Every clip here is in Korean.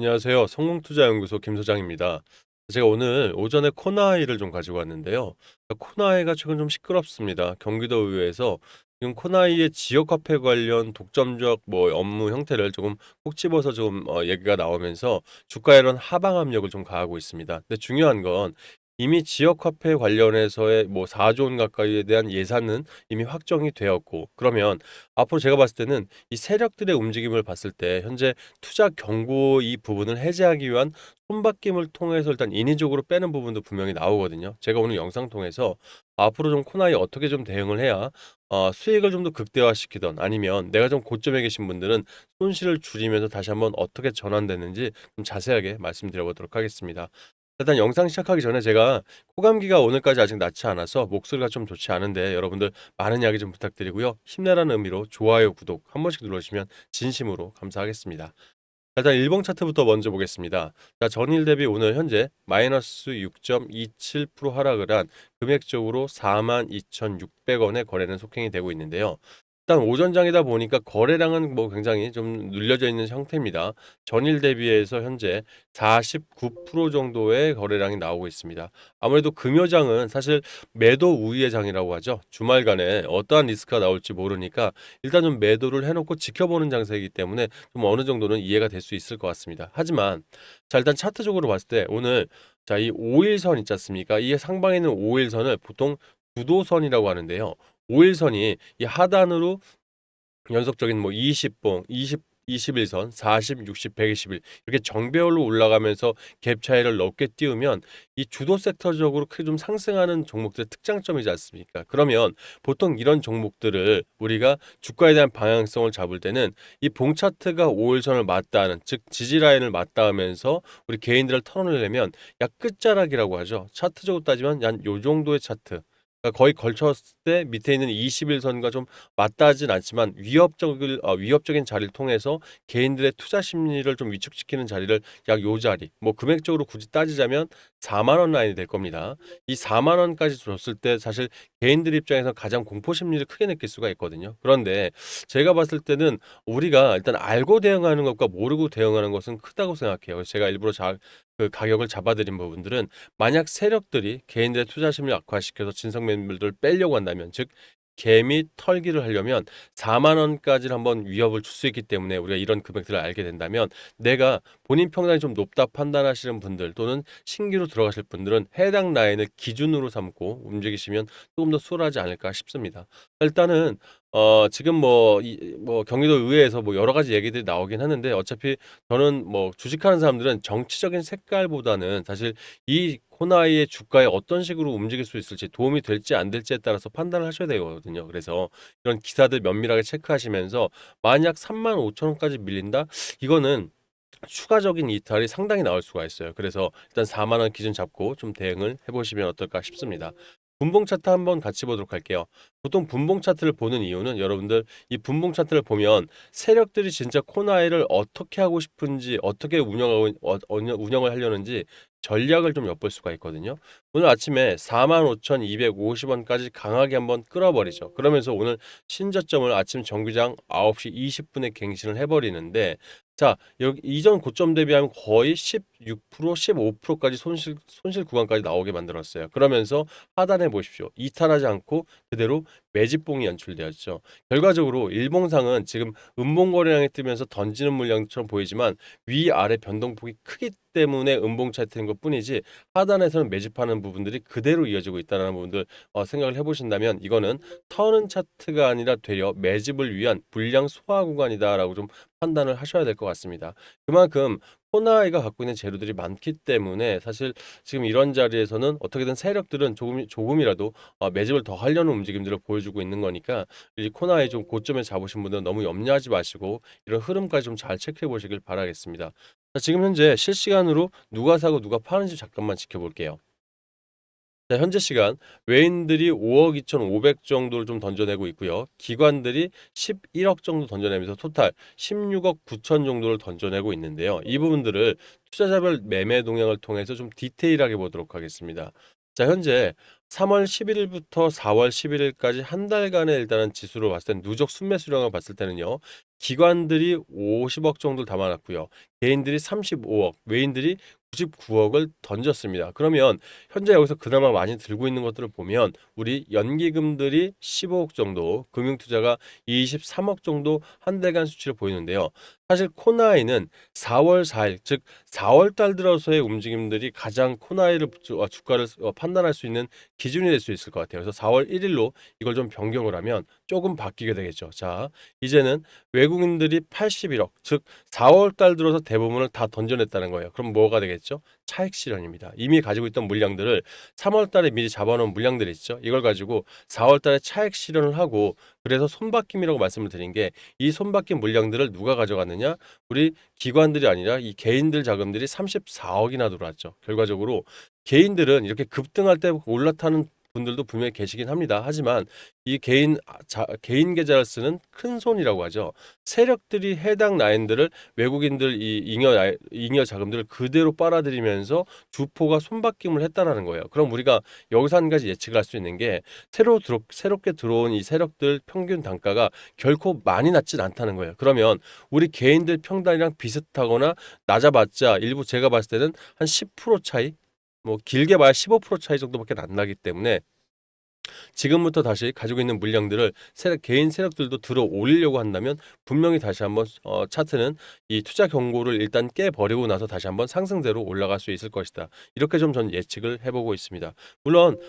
안녕하세요. 성공투자연구소 김 소장입니다. 제가 오늘 오전에 코나이를 좀 가지고 왔는데요. 코나이가 최근 좀 시끄럽습니다. 경기도 의회에서 지금 코나이의 지역화폐 관련 독점적 업무 형태를 조금 콕 집어서 좀 얘기가 나오면서 주가에 이런 하방 압력을 좀 가하고 있습니다. 근데 중요한 건 이미 지역화폐 관련해서의 4조 원 가까이에 대한 예산은 이미 확정이 되었고, 그러면 앞으로 제가 봤을 때는 이 세력들의 움직임을 봤을 때 현재 투자 경고 이 부분을 해제하기 위한 손바뀜을 통해서 일단 인위적으로 빼는 부분도 분명히 나오거든요. 제가 오늘 영상 통해서 앞으로 좀 코나이 어떻게 좀 대응을 해야 수익을 좀 더 극대화시키던, 아니면 내가 좀 고점에 계신 분들은 손실을 줄이면서 다시 한번 어떻게 전환되는지 좀 자세하게 말씀드려 보도록 하겠습니다. 일단 영상 시작하기 전에 제가 코감기가 오늘까지 아직 낫지 않아서 목소리가 좀 좋지 않은데 여러분들 많은 이야기 좀 부탁드리고요. 힘내라는 의미로 좋아요, 구독 한 번씩 눌러주시면 진심으로 감사하겠습니다. 일단 일봉 차트부터 먼저 보겠습니다. 자, 전일 대비 오늘 현재 마이너스 6.27% 하락을 한 금액적으로 42,600원의 거래는 속행이 되고 있는데요. 일단 오전장이다 보니까 거래량은 굉장히 좀 눌려져 있는 형태입니다. 전일 대비해서 현재 49% 정도의 거래량이 나오고 있습니다. 아무래도 금요장은 사실 매도 우위의 장이라고 하죠. 주말간에 어떠한 리스크가 나올지 모르니까 일단 좀 매도를 해놓고 지켜보는 장세이기 때문에 좀 어느 정도는 이해가 될 수 있을 것 같습니다. 하지만 자, 일단 차트적으로 봤을 때 오늘 자, 이 5일선 있지 않습니까? 이 상방에 있는 5일선을 보통 구도선이라고 하는데요. 5일선이 이 하단으로 연속적인 20봉, 21선, 40, 60, 120일 이렇게 정배열로 올라가면서 갭 차이를 넓게 띄우면 이 주도 섹터적으로 크게 좀 상승하는 종목들의 특장점이지 않습니까? 그러면 보통 이런 종목들을 우리가 주가에 대한 방향성을 잡을 때는 이 봉 차트가 5일선을 맞닿는, 즉 지지 라인을 맞닿으면서 우리 개인들을 털어내려면 약 끝자락이라고 하죠. 차트적으로 따지면 한 요 정도의 차트. 그러니까 거의 걸쳤을 때 밑에 있는 21선과 좀 맞닿진 않지만 위협적인 자리를 통해서 개인들의 투자 심리를 좀 위축시키는 자리를 약 요 자리, 금액적으로 굳이 따지자면 4만 원 라인이 될 겁니다. 이 4만 원까지 줬을 때 사실 개인들 입장에서 가장 공포 심리를 크게 느낄 수가 있거든요. 그런데 제가 봤을 때는 우리가 일단 알고 대응하는 것과 모르고 대응하는 것은 크다고 생각해요. 그래서 제가 일부러 그 가격을 잡아드린 부분들은, 만약 세력들이 개인들의 투자 심리를 악화시켜서 진성 매물들을 빼려고 한다면, 즉 개미 털기를 하려면 4만 원까지를 한번 위협을 줄 수 있기 때문에, 우리가 이런 금액들을 알게 된다면 내가 본인 평단이 좀 높다 판단하시는 분들 또는 신규로 들어가실 분들은 해당 라인을 기준으로 삼고 움직이시면 조금 더 수월하지 않을까 싶습니다. 일단은 지금 경기도 의회에서 여러 가지 얘기들이 나오긴 하는데, 어차피 저는 주식하는 사람들은 정치적인 색깔보다는 사실 이 코나이의 주가에 어떤 식으로 움직일 수 있을지, 도움이 될지 안 될지에 따라서 판단을 하셔야 되거든요. 그래서 이런 기사들 면밀하게 체크하시면서 만약 3만 5천 원까지 밀린다? 이거는 추가적인 이탈이 상당히 나올 수가 있어요. 그래서 일단 4만 원 기준 잡고 좀 대응을 해보시면 어떨까 싶습니다. 분봉 차트 한번 같이 보도록 할게요. 보통 분봉 차트를 보는 이유는, 여러분들 이 분봉 차트를 보면 세력들이 진짜 코나이를 어떻게 하고 싶은지, 어떻게 운영을 하려는지 전략을 좀 엿볼 수가 있거든요. 오늘 아침에 45,250원까지 강하게 한번 끌어버리죠. 그러면서 오늘 신저점을 아침 정규장 9시 20분에 갱신을 해버리는데, 자, 여기 이전 고점 대비하면 거의 16%, 15%까지 손실 구간까지 나오게 만들었어요. 그러면서 하단에 보십시오. 이탈하지 않고 그대로 매집봉이 연출되었죠. 결과적으로 일봉상은 지금 음봉 거래량이 뜨면서 던지는 물량처럼 보이지만 위아래 변동폭이 크기 때문에 음봉 차트인 것뿐이지, 하단에서는 매집하는 부분들이 그대로 이어지고 있다는 부분들 생각을 해보신다면, 이거는 터는 차트가 아니라 되려 매집을 위한 불량 소화 구간이다라고 좀 판단을 하셔야 될 것 같습니다. 그만큼 코나이가 갖고 있는 재료들이 많기 때문에 사실 지금 이런 자리에서는 어떻게든 세력들은 조금이라도 매집을 더 하려는 움직임들을 보여주고 있는 거니까, 이 코나이 좀 고점에 잡으신 분들은 너무 염려하지 마시고 이런 흐름까지 좀 잘 체크해 보시길 바라겠습니다. 자, 지금 현재 실시간으로 누가 사고 누가 파는지 잠깐만 지켜볼게요. 자, 현재 시간 외인들이 5억 2,500 정도를 좀 던져내고 있고요. 기관들이 11억 정도 던져내면서 토탈 16억 9천 정도를 던져내고 있는데요. 이 부분들을 투자자별 매매 동향을 통해서 좀 디테일하게 보도록 하겠습니다. 자, 현재 3월 11일부터 4월 11일까지 한 달간의 일단은 지수로 봤을 때 누적 순매수량을 봤을 때는요. 기관들이 50억 정도를 담아놨고요. 개인들이 35억, 외인들이 99억을 던졌습니다. 그러면 현재 여기서 그나마 많이 들고 있는 것들을 보면 우리 연기금들이 15억 정도, 금융투자가 23억 정도 한 달간 수치를 보이는데요. 사실 코나이는 4월 4일, 즉 4월 달 들어서의 움직임들이 가장 코나이를 주가를 판단할 수 있는 기준이 될 수 있을 것 같아요. 그래서 4월 1일로 이걸 좀 변경을 하면 조금 바뀌게 되겠죠. 자, 이제는 외국인들이 81억, 즉 4월 달 들어서 대부분을 다 던져냈다는 거예요. 그럼 뭐가 되겠죠? 차익 실현입니다. 이미 가지고 있던 물량들을 3월 달에 미리 잡아놓은 물량들이 있죠. 이걸 가지고 4월 달에 차익 실현을 하고, 그래서 손바뀜이라고 말씀을 드린 게, 이 손바뀜 물량들을 누가 가져갔느냐? 우리 기관들이 아니라 이 개인들 자금들이 34억이나 들어왔죠. 결과적으로 개인들은 이렇게 급등할 때 올라타는 분들도 분명히 계시긴 합니다. 하지만 이 개인 계좌를 쓰는 큰 손이라고 하죠. 세력들이 해당 라인들을, 외국인들 이 잉여 자금들을 그대로 빨아들이면서 주포가 손바뀜을 했다라는 거예요. 그럼 우리가 여기서 한 가지 예측을 할 수 있는 게, 새롭게 들어온 이 세력들 평균 단가가 결코 많이 낮진 않다는 거예요. 그러면 우리 개인들 평단이랑 비슷하거나 낮아봤자 일부 제가 봤을 때는 한 10% 차이, 뭐 길게 봐야 15% 차이 정도밖에 안 나기 때문에 지금부터 다시 가지고 있는 물량들을 개인 세력들도 들어 올리려고 한다면 분명히 다시 한번 차트는 이 투자 경고를 일단 깨버리고 나서 다시 한번 상승대로 올라갈 수 있을 것이다. 이렇게 좀 전 예측을 해보고 있습니다. 물론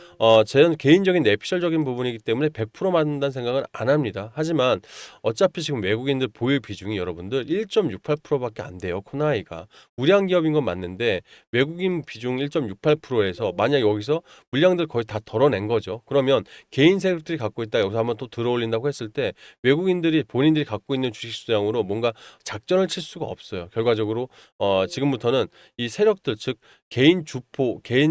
제 개인적인 내피셜적인 부분이기 때문에 100% 맞는다는 생각은 안 합니다. 하지만 어차피 지금 외국인들 보유 비중이 여러분들 1.68%밖에 안 돼요. 코나이가 우량 기업인 건 맞는데 외국인 비중 1.68%에서 만약 여기서 물량들 거의 다 덜어낸 거죠. 그러면 개인 세력들이 갖고 있다 여기서 한번 또 들어올린다고 했을 때 외국인들이 본인들이 갖고 있는 주식시장으로 뭔가 작전을 칠 수가 없어요. 결과적으로 지금부터는 이 세력들, 즉 개인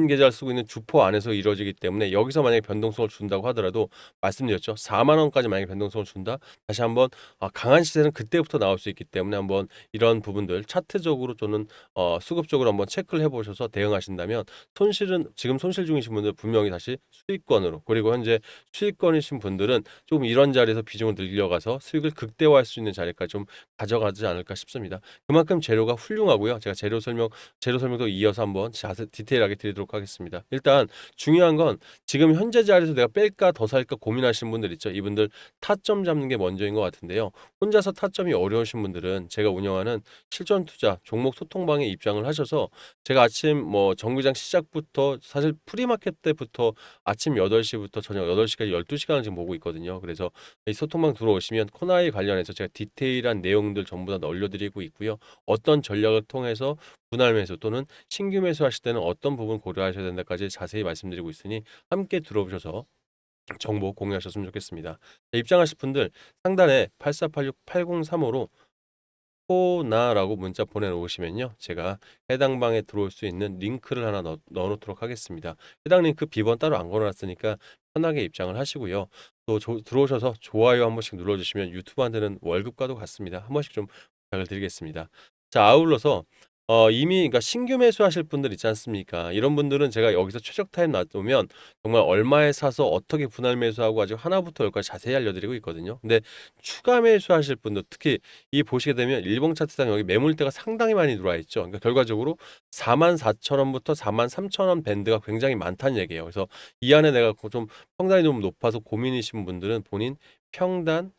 계좌를 쓰고 있는 주포 안에서 이루어지기 때문에 여기서 만약에 변동성을 준다고 하더라도 말씀드렸죠. 4만 원까지 만약에 변동성을 준다. 다시 한번 강한 시세는 그때부터 나올 수 있기 때문에 한번 이런 부분들 차트적으로 또는 수급적으로 한번 체크를 해보셔서 대응하신다면 손실은, 지금 손실 중이신 분들 분명히 다시 수익권으로, 그리고 현재 수익권이신 분들은 조금 이런 자리에서 비중을 늘려가서 수익을 극대화할 수 있는 자리까지 좀 가져가지 않을까 싶습니다. 그만큼 재료가 훌륭하고요. 제가 재료 설명도 이어서 한번 디테일하게 드리도록 하겠습니다. 일단 중요한 건 지금 현재 자리에서 내가 뺄까 더 살까 고민하시는 분들 있죠. 이분들 타점 잡는 게 먼저인 것 같은데요. 혼자서 타점이 어려우신 분들은 제가 운영하는 실전 투자 종목 소통방에 입장을 하셔서, 제가 아침 정기장 시작부터 사실 프리마켓 때부터 아침 8시부터 저녁 8시까지 12시간을 지금 보고 있거든요. 그래서 이 소통방 들어오시면 코나이 관련해서 제가 디테일한 내용들 전부 다 올려드리고 있고요. 어떤 전략을 통해서 분할 매수 또는 신규 매수 하실 때는 어떤 부분 고려하셔야 된다까지 자세히 말씀드리고 있으니 함께 들어보셔서 정보 공유하셨으면 좋겠습니다. 입장하실 분들 상단에 8486-8035로 코나라고 문자 보내놓으시면요, 제가 해당 방에 들어올 수 있는 링크를 하나 넣어놓도록 하겠습니다. 해당 링크 비번 따로 안 걸어놨으니까 편하게 입장을 하시고요. 또 들어오셔서 좋아요 한 번씩 눌러주시면 유튜브한테는 월급과도 같습니다. 한 번씩 좀 부탁을 드리겠습니다. 자, 아울러서 이미 그러니까 신규 매수하실 분들 있지 않습니까? 이런 분들은 제가 여기서 최적 타임 놔두면 정말 얼마에 사서 어떻게 분할 매수하고 아주 하나부터 열까지 자세히 알려드리고 있거든요. 근데 추가 매수하실 분들, 특히 이 보시게 되면 일봉 차트상 여기 매물대가 상당히 많이 들어와 있죠. 그러니까 결과적으로 44,000원부터 43,000원 밴드가 굉장히 많다는 얘기예요. 그래서 이 안에 내가 좀 평단이 좀 높아서 고민이신 분들은 본인 평단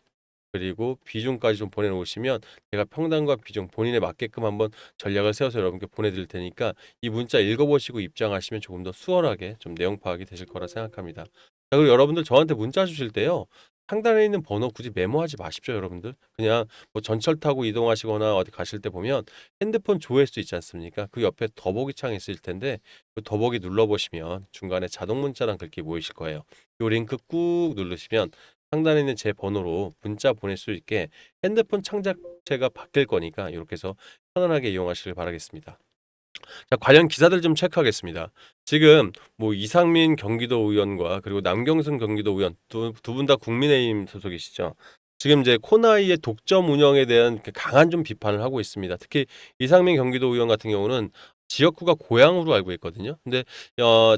그리고 비중까지 좀 보내놓으시면 제가 평단과 비중 본인에 맞게끔 한번 전략을 세워서 여러분께 보내드릴 테니까 이 문자 읽어보시고 입장하시면 조금 더 수월하게 좀 내용 파악이 되실 거라 생각합니다. 자, 그리고 여러분들 저한테 문자 주실 때요, 상단에 있는 번호 굳이 메모하지 마십시오. 여러분들 그냥 전철 타고 이동하시거나 어디 가실 때 보면 핸드폰 조회수 있지 않습니까? 그 옆에 더보기 창이 있을 텐데 그 더보기 눌러보시면 중간에 자동 문자란 글귀 보이실 거예요. 이 링크 꾹 누르시면 상단에 있는 제 번호로 문자 보낼 수 있게 핸드폰 창작체가 바뀔 거니까 이렇게 해서 편안하게 이용하시길 바라겠습니다. 자, 관련 기사들 좀 체크하겠습니다. 지금 이상민 경기도 의원과 그리고 남경순 경기도 의원 두 분 다 국민의힘 소속이시죠. 지금 이제 코나이의 독점 운영에 대한 강한 좀 비판을 하고 있습니다. 특히 이상민 경기도 의원 같은 경우는 지역구가 고향으로 알고 있거든요. 근데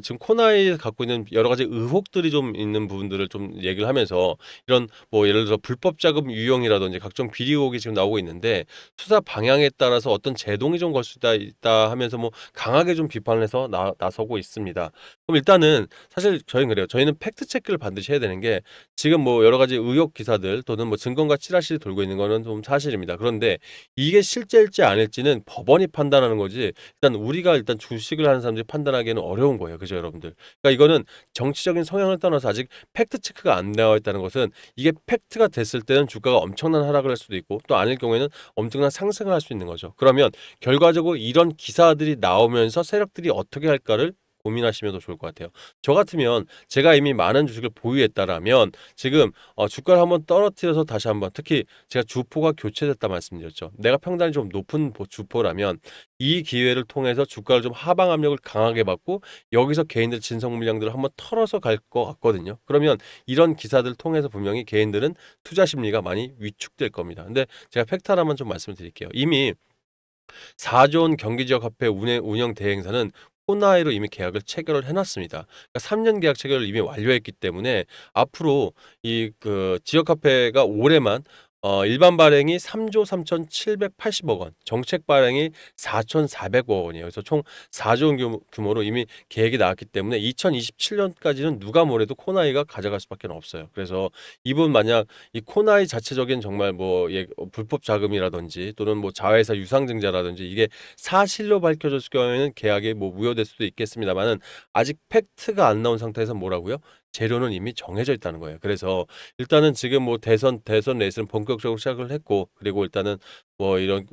지금 코나이에 갖고 있는 여러 가지 의혹들이 좀 있는 부분들을 좀 얘기를 하면서 이런 뭐 예를 들어 불법 자금 유용이라든지 각종 비리 의혹이 지금 나오고 있는데 수사 방향에 따라서 어떤 제동이 좀 걸 수 있다 하면서 뭐 강하게 좀 비판을 해서 나서고 있습니다. 그럼 일단은 사실 저희는 그래요. 저희는 팩트 체크를 반드시 해야 되는 게 지금 뭐 여러 가지 의혹 기사들 또는 뭐 증거과 찌라시 돌고 있는 거는 좀 사실입니다. 그런데 이게 실제일지 아닐지는 법원이 판단하는 거지. 일단 우리가 일단 주식을 하는 사람들이 판단하기에는 어려운 거예요. 그죠, 여러분들? 그러니까 이거는 정치적인 성향을 떠나서 아직 팩트 체크가 안 나와 있다는 것은 이게 팩트가 됐을 때는 주가가 엄청난 하락을 할 수도 있고 또 아닐 경우에는 엄청난 상승을 할 수 있는 거죠. 그러면 결과적으로 이런 기사들이 나오면서 세력들이 어떻게 할까를 고민하시면 더 좋을 것 같아요. 저 같으면 제가 이미 많은 주식을 보유했다라면 지금 주가를 한번 떨어뜨려서 다시 한번 특히 제가 주포가 교체됐다 말씀드렸죠. 내가 평단이 좀 높은 주포라면 이 기회를 통해서 주가를 좀 하방 압력을 강하게 받고 여기서 개인들 진성 물량들을 한번 털어서 갈 것 같거든요. 그러면 이런 기사들 통해서 분명히 개인들은 투자 심리가 많이 위축될 겁니다. 근데 제가 팩트 하나만 좀 말씀을 드릴게요. 이미 4조 원 경기지역화폐 운영 대행사는 코나이로 이미 계약을 체결을 해놨습니다. 그러니까 3년 계약 체결을 이미 완료했기 때문에 앞으로 이 그 지역화폐가 올해만 일반 발행이 3조 3,780억 원, 정책 발행이 4,400억 원이에요. 그래서 총 4조 원 규모로 이미 계획이 나왔기 때문에 2027년까지는 누가 뭐래도 코나이가 가져갈 수밖에 없어요. 그래서 이분 만약 이 코나이 자체적인 정말 뭐 불법 자금이라든지 또는 뭐 자회사 유상증자라든지 이게 사실로 밝혀졌을 경우에는 계약이 뭐 무효될 수도 있겠습니다만은 아직 팩트가 안 나온 상태에서 뭐라고요? 재료는 이미 정해져 있다는 거예요. 그래서 일단은 지금 뭐 대선 레이스는 본격적으로 시작을 했고 그리고 일단은 뭐 이런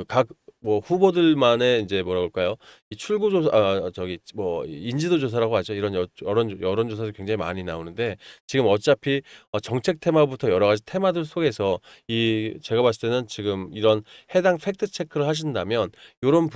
각 뭐 후보들만의 이제 뭐라 그럴까요? 이 출구 조사 저기 뭐 인지도 조사라고 하죠. 이런 여론 조사도 굉장히 많이 나오는데 지금 어차피 정책 테마부터 여러 가지 테마들 속에서 이 제가 봤을 때는 지금 이런 해당 팩트 체크를 하신다면 요런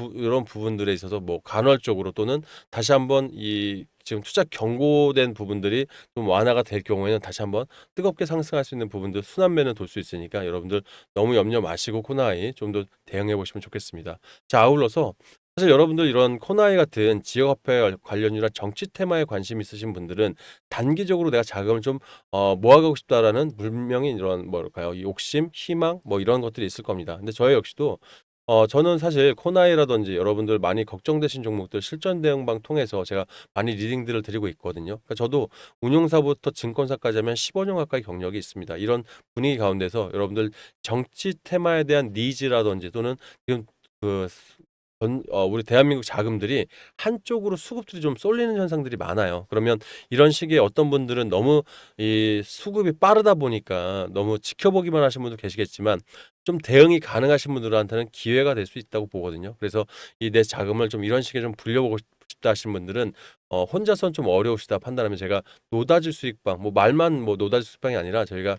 부분들에 있어서 뭐 간헐적으로 또는 다시 한번 이 지금 투자 경고된 부분들이 좀 완화가 될 경우에는 다시 한번 뜨겁게 상승할 수 있는 부분들 순환매는 돌 수 있으니까 여러분들 너무 염려 마시고 코나이 좀 더 대응해 보시면 좋겠습니다. 자, 아울러서 사실 여러분들 이런 코나이 같은 지역화폐 관련이나 정치 테마에 관심 있으신 분들은 단기적으로 내가 자금을 좀 모아가고 싶다라는 분명히 이런 뭐랄까요 욕심, 희망 뭐 이런 것들이 있을 겁니다. 근데 저 역시도 저는 사실 코나이라든지 여러분들 많이 걱정되신 종목들 실전 대응방 통해서 제가 많이 리딩들을 드리고 있거든요. 그러니까 저도 운용사부터 증권사까지 하면 15년 가까이 경력이 있습니다. 이런 분위기 가운데서 여러분들 정치 테마에 대한 니즈라든지 또는 지금 그 우리 대한민국 자금들이 한쪽으로 수급들이 좀 쏠리는 현상들이 많아요. 그러면 이런 시기에 어떤 분들은 너무 이 수급이 빠르다 보니까 너무 지켜보기만 하신 분도 계시겠지만 좀 대응이 가능하신 분들한테는 기회가 될 수 있다고 보거든요. 그래서 이 내 자금을 좀 이런 식에 좀 불려보고 싶다 하신 분들은 혼자선 좀 어려우시다 판단하면 제가 노다지 수익방 뭐 말만 뭐 노다지 수익방이 아니라 저희가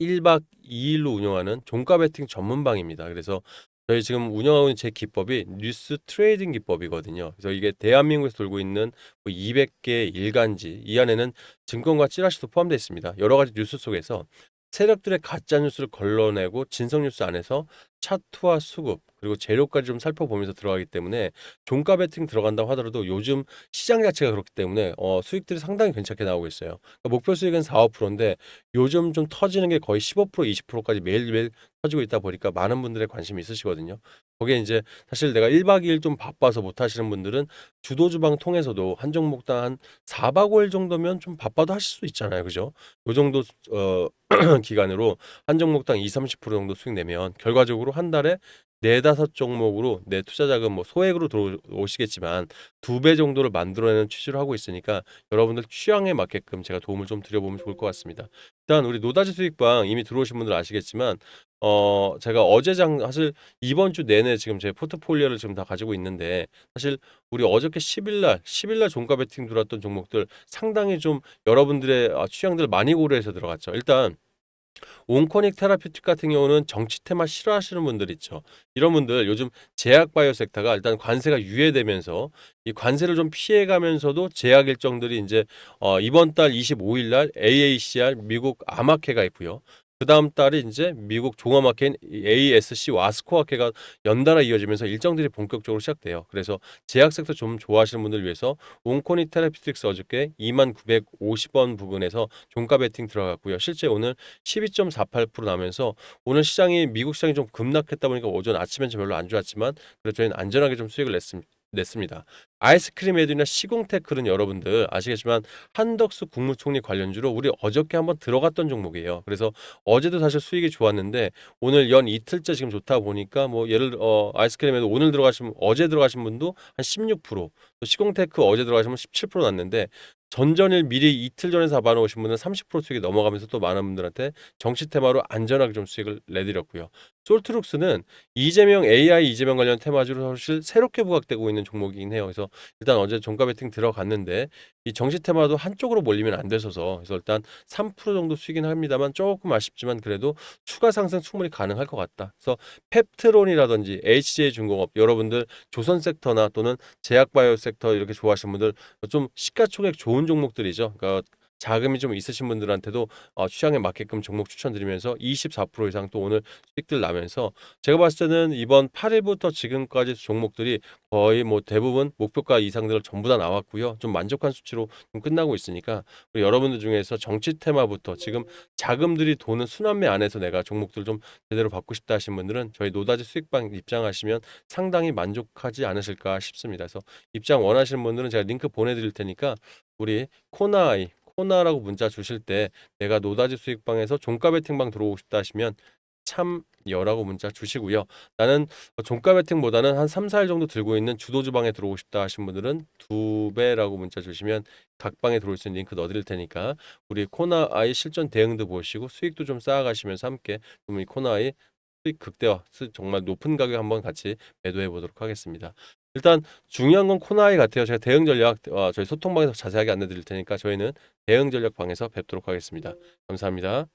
1박 2일로 운영하는 종가 베팅 전문방입니다. 그래서 저희 지금 운영하고 있는 제 기법이 뉴스 트레이딩 기법이거든요. 그래서 이게 대한민국에서 돌고 있는 뭐 200개 일간지 이 안에는 증권과 찌라시도 포함되어 있습니다. 여러 가지 뉴스 속에서 세력들의 가짜 뉴스를 걸러내고 진성 뉴스 안에서 차트와 수급 그리고 재료까지 좀 살펴보면서 들어가기 때문에 종가 베팅 들어간다고 하더라도 요즘 시장 자체가 그렇기 때문에 수익들이 상당히 괜찮게 나오고 있어요. 그러니까 목표 수익은 4, 5%인데 요즘 좀 터지는 게 거의 15%, 20%까지 매일매일 터지고 있다 보니까 많은 분들의 관심이 있으시거든요. 거기에 이제 사실 내가 1박 2일 좀 바빠서 못 하시는 분들은 주도 주방 통해서도 한 종목당 한 4박 5일 정도면 좀 바빠도 하실 수 있잖아요. 그죠? 요 정도 기간으로 한 종목당 2, 30% 정도 수익 내면 결과적으로 한 달에 네다섯 종목으로 내 투자 자금 뭐 소액으로 들어오시겠지만 2배 정도를 만들어내는 취지로 하고 있으니까 여러분들 취향에 맞게끔 제가 도움을 좀 드려보면 좋을 것 같습니다. 일단 우리 노다지 수익방 이미 들어오신 분들 아시겠지만 제가 사실 이번 주 내내 지금 제 포트폴리오를 지금 다 가지고 있는데 사실 우리 어저께 10일 날 종가 베팅 들어왔던 종목들 상당히 좀 여러분들의 취향들 많이 고려해서 들어갔죠. 일단 온코닉 테라피틱 같은 경우는 정치 테마 싫어하시는 분들 있죠. 이런 분들 요즘 제약 바이오 섹터가 일단 관세가 유예되면서 이 관세를 좀 피해가면서도 제약 일정들이 이제 이번 달 25일 날 AACR 미국 아마케가 있고요. 그다음 달이 이제 미국 종합마켓인 ASC 와스코화폐가 연달아 이어지면서 일정들이 본격적으로 시작돼요. 그래서 제약 섹터 좀 좋아하시는 분들 위해서 온코니 테라피틱스 어저께 2950원 부근에서 종가 베팅 들어갔고요. 실제 오늘 12.48% 나면서 오늘 시장이 미국 시장이 좀 급락했다 보니까 오전 아침엔 좀 별로 안 좋았지만 그래도 저희는 안전하게 좀 수익을 냈습니다. 아이스크림 애들이나 시공테크는 여러분들 아시겠지만 한덕수 국무총리 관련주로 우리 어저께 한번 들어갔던 종목이에요. 그래서 어제도 사실 수익이 좋았는데 오늘 연 이틀째 지금 좋다 보니까 뭐 아이스크림에도 오늘 들어가신 어제 들어가신 분도 한 16%, 또 시공테크 어제 들어가시면 17% 났는데 전전일 미리 이틀 전에 잡아놓으신 분은 30% 수익이 넘어가면서 또 많은 분들한테 정치 테마로 안전하게 좀 수익을 내드렸고요. 솔트룩스는 이재명 관련 테마주로 사실 새롭게 부각되고 있는 종목이긴 해요. 그래서 일단 어제 종가 베팅 들어갔는데 이 정치 테마도 한쪽으로 몰리면 안 되셔서 그래서 일단 3% 정도 수익은 합니다만 조금 아쉽지만 그래도 추가 상승 충분히 가능할 것 같다. 그래서 펩트론이라든지 HJ중공업 여러분들 조선 섹터나 또는 제약바이오 섹터 이렇게 좋아하시는 분들 좀 시가총액 좋은 종목들이죠. 그러니까 자금이 좀 있으신 분들한테도 취향에 맞게끔 종목 추천드리면서 24% 이상 또 오늘 수익들 나면서 제가 봤을 때는 이번 8일부터 지금까지 종목들이 거의 뭐 대부분 목표가 이상들 전부 다 나왔고요. 좀 만족한 수치로 좀 끝나고 있으니까 우리 여러분들 중에서 정치 테마부터 지금 자금들이 도는 순환매 안에서 내가 종목들 좀 제대로 받고 싶다 하신 분들은 저희 노다지 수익방 입장하시면 상당히 만족하지 않으실까 싶습니다. 그래서 입장 원하시는 분들은 제가 링크 보내드릴 테니까 우리 코나라고 문자 주실 때 내가 노다지 수익방에서 종가 베팅방 들어오고 싶다 하시면 참여라고 문자 주시고요. 나는 종가 베팅보다는 한 3, 4일 정도 들고 있는 주도주방에 들어오고 싶다 하신 분들은 2배라고 문자 주시면 각 방에 들어올 수 있는 링크 넣어드릴 테니까 우리 코나아이 실전 대응도 보시고 수익도 좀 쌓아가시면서 함께 우리 코나아이 수익 극대화 정말 높은 가격 한번 같이 매도해 보도록 하겠습니다. 일단 중요한 건 코나이 같아요. 제가 대응 전략 저희 소통방에서 자세하게 안내 드릴 테니까 저희는 대응 전략 방에서 뵙도록 하겠습니다. 감사합니다.